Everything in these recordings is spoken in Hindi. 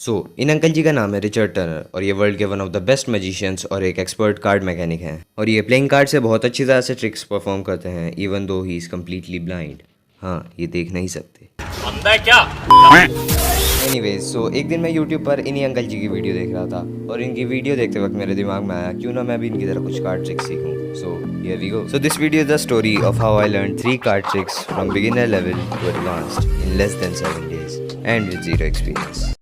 इन अंकल जी का नाम है रिचर्ड टर्नर और ये वर्ल्ड के one of the best magicians और एक एक्सपर्ट कार्ड मैकेनिक हैं और ये प्लेइंग कार्ड से बहुत अच्छी तरह से ट्रिक्स परफॉर्म करते हैं even though he is completely blind. हाँ, ये देख नहीं सकते। अंधा क्या? एनीवेज एक दिन मैं यूट्यूब पर इन्हीं अंकल जी की वीडियो देख रहा था और इनकी वीडियो देखते वक्त मेरे दिमाग में आया क्यों ना मैं भी इनकी तरह कुछ कार्ड ट्रिक्स सीखूं। Here we go. This video is the story of how I learn 3 card tricks from beginner level to advanced in less than 7 days and with zero experience.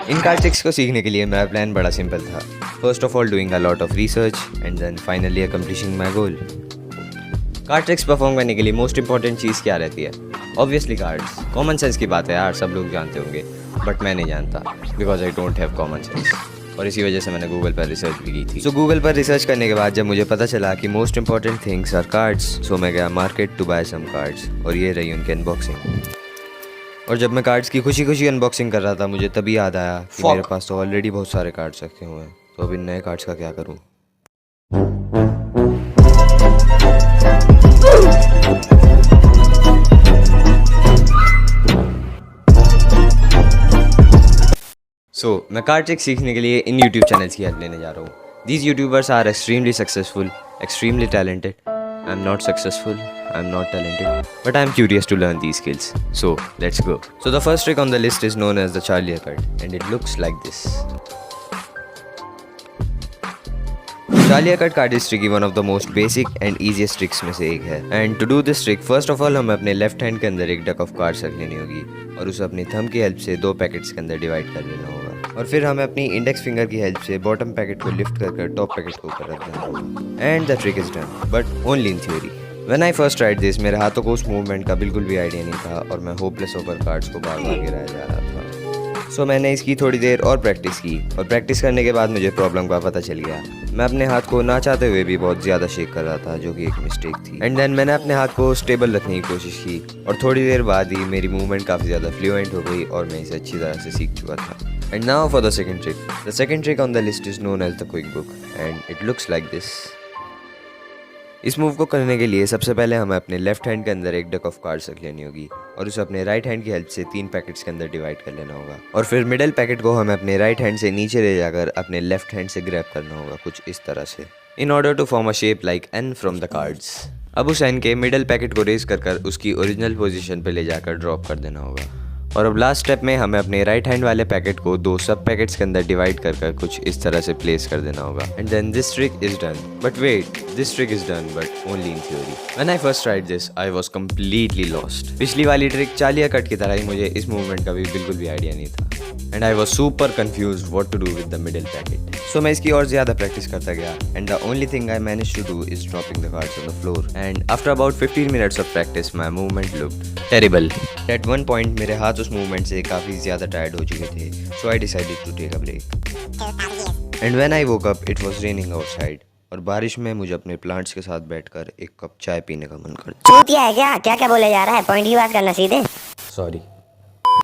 इन कार्ड ट्रिक्स को सीखने के लिए मेरा प्लान बड़ा सिंपल था। First of all doing a lot of research and then finally accomplishing my goal. Card tricks perform करने के लिए मोस्ट इंपॉर्टेंट चीज़ क्या रहती है? Obviously cards. कॉमन सेंस की बात है यार, सब लोग जानते होंगे, बट मैं नहीं जानता because I don't have common sense और इसी वजह से मैंने गूगल पर रिसर्च भी की थी। गूगल पर रिसर्च करने के बाद जब मुझे पता चला कि most important things are cards, मैं गया market to buy some cards और ये रही उनकी अनबॉक्सिंग। और जब मैं कार्ड्स की खुशी खुशी अनबॉक्सिंग कर रहा था मुझे तभी याद आया कि मेरे पास तो ऑलरेडी बहुत सारे कार्ड्स रखे हुए हैं, तो अब इन नए कार्ड्स का क्या करूं? मैं कार्ड ट्रिक्स सीखने के लिए इन यूट्यूब चैनल्स की हेल्प लेने जा रहा हूँ। These YouTubers are extremely successful, extremely talented. I am not successful, I am not talented, but I am curious to learn these skills. So let's go. The first trick on the list is known as the Charlie cut, and it looks like this. Charlie cut card is tricky, one of the most basic and easiest tricks में से एक है। And to do this trick, first of all हमें अपने लेफ्ट हैंड के अंदर एक डक ऑफ कार्ड्स रख लेनी होगी और उसे अपनी थंब की हेल्प से 2 पैकेट्स के अंदर डिवाइड कर लेना होगा और फिर हमें अपनी इंडेक्स फिंगर की हेल्प से बॉटम पैकेट को लिफ्ट कर टॉप पैकेट को ऊपर रख देना होगा। And the trick is done, but only in theory. When I first tried this, मेरे हाथों को उस मूवमेंट का बिल्कुल भी आइडिया नहीं था और मैं होपलेस होकर कार्ड्स को बार बार गिराया जा रहा था। मैंने इसकी थोड़ी देर और प्रैक्टिस की और प्रैक्टिस करने के बाद मुझे प्रॉब्लम का पता चल गया। मैं अपने हाथ को ना चाहते हुए भी बहुत ज़्यादा शेक कर रहा था, जो कि एक मिस्टेक थी। एंड देन मैंने अपने हाथ को स्टेबल रखने की कोशिश की और थोड़ी देर बाद ही मेरी मूवमेंट काफ़ी ज़्यादा फ्लुएंट हो गई और मैं इसे अच्छी तरह से सीख चुका था। And now for the second trick. The second trick on the list is known as the quick book and it looks like this. इस मूव को करने के लिए सबसे पहले हमें अपने लेफ्ट हैंड के अंदर एक डक ऑफ कार्ड्स रख लेनी होगी और उसे अपने राइट हैंड की हेल्प से 3 पैकेट्स के अंदर डिवाइड कर लेना होगा और फिर मिडिल पैकेट को हमें अपने राइट हैंड से नीचे ले जाकर अपने लेफ्ट हैंड से ग्रैब करना होगा कुछ इस तरह से, in order to form a shape like N from the cards. अब उस एन के मिडिल पैकेट को रेज कर उसकी ओरिजिनल पोजिशन पर ले जाकर ड्रॉप कर देना होगा और अब लास्ट स्टेप में हमें अपने राइट हैंड वाले पैकेट को 2 सब पैकेट्स के अंदर डिवाइड कर कुछ इस तरह से प्लेस कर देना होगा। And then this trick is done, but wait, this trick is done but only in theory. When I first tried this I was completely lost. पिछली वाली ट्रिक चालिया कट की तरह ही मुझे इस मूवमेंट का भी बिल्कुल भी आइडिया नहीं था and I was super confused what to do with the middle packet. मैं इसकी और ज़्यादा प्रैक्टिस करता गया and the only thing I manage to do is dropping the cards on the floor and after about 15 minutes of practice my movement looked terrible. At one point मेरे हाथ उस मूवमेंट से काफ़ी ज़्यादा टायर्ड हो चुके थे, so I decided to take a break. And when I woke up it was raining outside और बारिश में मुझे अपने प्लांट्स के साथ बैठकर एक कप चाय पीने का मन करता। चूतिया है क्या? क्या क्या बोले जा रहा है? पॉइंट की बात करना सीधे। सॉरी।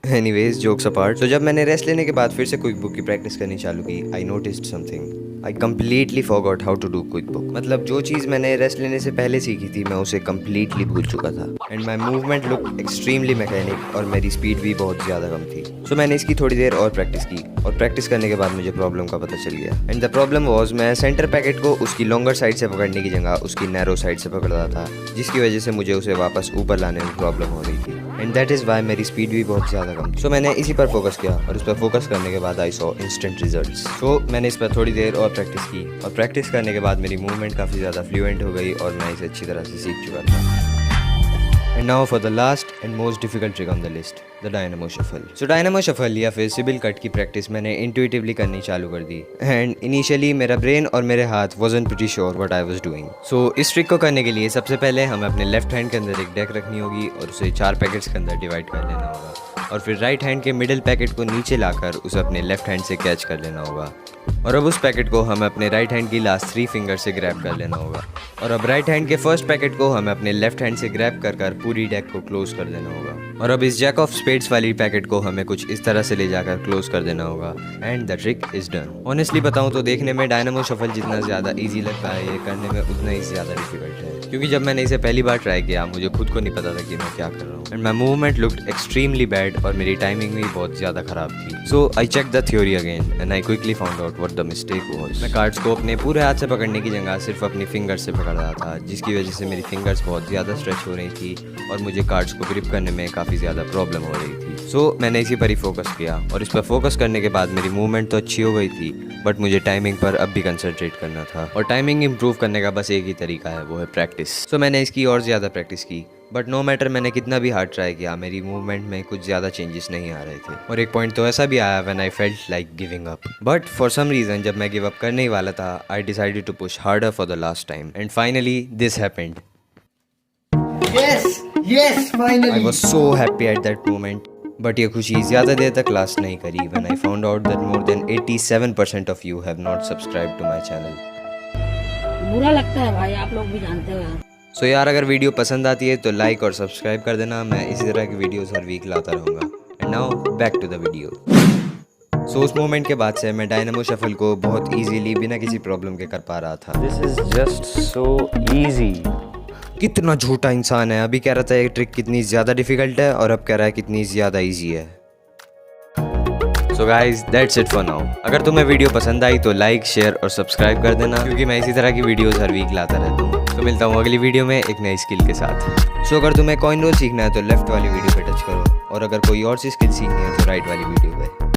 एनीवेज जोक्स अपार्ट, जब मैंने रेस्ट लेने के बाद फिर से क्विक बुक की प्रैक्टिस करनी चालू की, I noticed something. I completely forgot how to do quick book. मतलब जो चीज़ मैंने रेस्ट लेने से पहले सीखी थी मैं उसे कम्प्लीटली भूल चुका था and my movement look extremely mechanic और मेरी स्पीड भी बहुत ज़्यादा कम थी। मैंने इसकी थोड़ी देर और प्रैक्टिस की और प्रैक्टिस करने के बाद मुझे प्रॉब्लम का पता चल गया एंड द प्रॉब्लम वॉज मैं सेंटर पैकेट को उसकी लॉन्गर साइड से पकड़ने की जगह उसकी नैरो साइड से पकड़ रहा था, जिसकी वजह से मुझे उसे वापस ऊपर लाने में प्रॉब्लम हो रही थी एंड दैट इज़ वाई मेरी स्पीड भी बहुत ज़्यादा कम थी। मैंने इसी पर फोकस किया और उस पर फोकस करने के बाद आई सॉ इंस्टेंट रिजल्ट्स। मैंने इस पर थोड़ी देर और प्रैक्टिस की और प्रैक्टिस करने के बाद मेरी मूवमेंट काफ़ी ज़्यादा फ्लुएंट हो गई और मैं इसे अच्छी तरह से सीख चुका था। And now for the last and most difficult trick on the list, the dynamo shuffle. Dynamo shuffle या फिर सिबिल कट की प्रैक्टिस मैंने इंट्यूटिवली करनी चालू कर दी एंड इनिशियली मेरा ब्रेन और मेरे हाथ wasn't pretty sure what I was doing. इस ट्रिक को करने के लिए सबसे पहले हमें अपने लेफ्ट हैंड के अंदर एक डेक रखनी होगी और उसे 4 पैकेट्स के अंदर डिवाइड कर लेना होगा और फिर राइट हैंड के मिडिल पैकेट को नीचे लाकर उसे अपने लेफ्ट हैंड से कैच कर लेना होगा और अब उस पैकेट को हमें अपने राइट हैंड की लास्ट 3 फिंगर से ग्रैब कर लेना होगा और अब राइट हैंड के फर्स्ट पैकेट को हमें अपने लेफ्ट हैंड से ग्रैब कर पूरी डेक को क्लोज कर देना होगा और अब इस जैक ऑफ स्पेड्स वाली पैकेट को हमें कुछ इस तरह से ले जाकर क्लोज कर देना होगा and the trick is done. Honestly बताऊं तो देखने में डायनामो शफल जितना ज़्यादा ईजी लगता है, ये करने में उतना ही ज़्यादा डिफिकल्ट है। क्योंकि जब मैंने इसे पहली बार ट्राई किया मुझे खुद को नहीं पता था कि मैं क्या कर रहा हूँ and my movement looked extremely bad और मेरी टाइमिंग भी बहुत ज़्यादा ख़राब थी। So I check the theory again and I quickly found out what the mistake was. मैं कार्ड्स को अपने पूरे हाथ से पकड़ने की जगह सिर्फ अपनी फिंगर से पकड़ रहा था, जिसकी वजह से मेरी फिंगर्स बहुत ज़्यादा स्ट्रेच हो रही थी और मुझे कार्ड्स को ग्रिप करने में काफ़ी ज़्यादा प्रॉब्लम हो रही थी। सो मैंने इसी पर ही फोकस किया और इस पर फोकस करने के बाद मेरी मूवमेंट तो अच्छी हो गई थी बट मुझे टाइमिंग पर अब भी कंसंट्रेट करना था और टाइमिंग इंप्रूव करने का बस एक ही तरीका है, वो है प्रैक्टिस। सो मैंने इसकी और ज़्यादा प्रैक्टिस की बट नो मैटर मैंने कितना भी हार्ड ट्राई किया मेरी मूवमेंट में कुछ ज़्यादा चेंजेस नहीं आ रहे थे और एक पॉइंट तो ऐसा भी आया when I felt like giving up. But for some reason जब मैं गिव अप करने ही वाला था I decided to push harder for the last time and finally this happened. Yes, finally. I was so happy at that moment. But ये खुशी ज़्यादा देर तक लास्ट नहीं करी when I found out that more than 87% of you have not subscribed to my channel. बुरा लगता है भाई, आप लोग भी जानते हो यार। सो यार अगर वीडियो पसंद आती है तो लाइक और सब्सक्राइब कर देना, मैं इसी तरह की वीडियोस हर वीक लाता रहूँगा। And now back to the video. So उस मोमेंट के बाद से मैं डायनामो शफल को बहुत इजीली बिना किसी प्रॉब्लम के कर पा रहा था। This is just so easy. कितना झूठा इंसान है, अभी कह रहा था ये ट्रिक कितनी ज़्यादा डिफिकल्ट है और अब कह रहा है कितनी ज़्यादा इजी है। So guys that's it for now. अगर तुम्हें वीडियो पसंद आई तो लाइक शेयर और सब्सक्राइब कर देना क्योंकि मैं इसी तरह की वीडियोस हर वीक लाता रहता हूँ। तो मिलता हूँ अगली वीडियो में एक नई स्किल के साथ। सो अगर तुम्हें कॉइन रोल सीखना है तो लेफ्ट वाली वीडियो पे टच करो और अगर कोई और सी स्किल सीखनी है तो राइट वाली वीडियो पे।